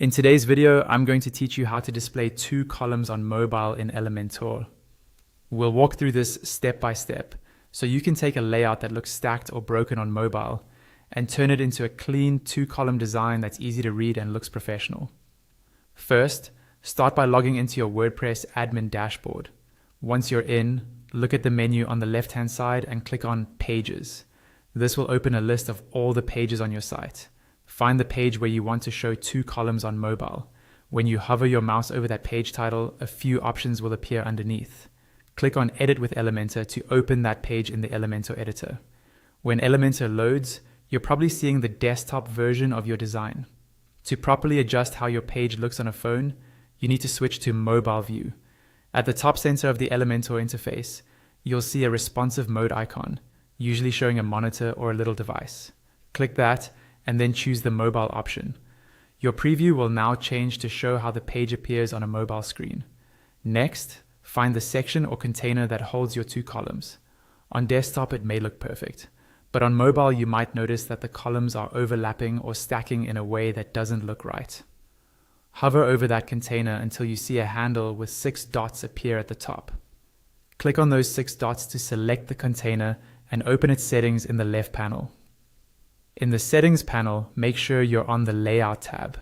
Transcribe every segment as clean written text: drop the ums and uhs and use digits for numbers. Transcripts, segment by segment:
In today's video, I'm going to teach you how to display two columns on mobile in Elementor. We'll walk through this step by step, so you can take a layout that looks stacked or broken on mobile and turn it into a clean two-column design that's easy to read and looks professional. First, start by logging into your WordPress admin dashboard. Once you're in, look at the menu on the left-hand side and click on Pages. This will open a list of all the pages on your site. Find the page where you want to show two columns on mobile. When you hover your mouse over that page title, a few options will appear underneath. Click on Edit with Elementor to open that page in the Elementor editor. When Elementor loads, you're probably seeing the desktop version of your design. To properly adjust how your page looks on a phone, you need to switch to Mobile View. At the top center of the Elementor interface, you'll see a responsive mode icon, usually showing a monitor or a little device. Click that and then choose the mobile option. Your preview will now change to show how the page appears on a mobile screen. Next, find the section or container that holds your two columns. On desktop, it may look perfect, but on mobile, you might notice that the columns are overlapping or stacking in a way that doesn't look right. Hover over that container until you see a handle with 6 dots appear at the top. Click on those 6 dots to select the container and open its settings in the left panel. In the Settings panel, make sure you're on the Layout tab.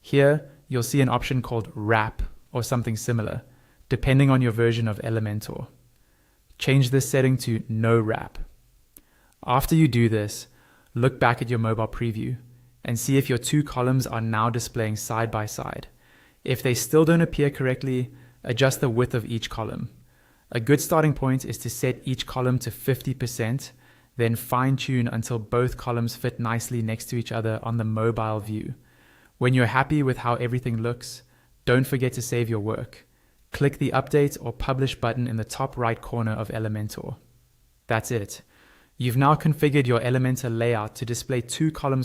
Here, you'll see an option called Wrap or something similar, depending on your version of Elementor. Change this setting to No Wrap. After you do this, look back at your mobile preview and see if your two columns are now displaying side by side. If they still don't appear correctly, adjust the width of each column. A good starting point is to set each column to 50%, then fine-tune until both columns fit nicely next to each other on the mobile view. When you're happy with how everything looks, don't forget to save your work. Click the Update or Publish button in the top right corner of Elementor. That's it. You've now configured your Elementor layout to display two columns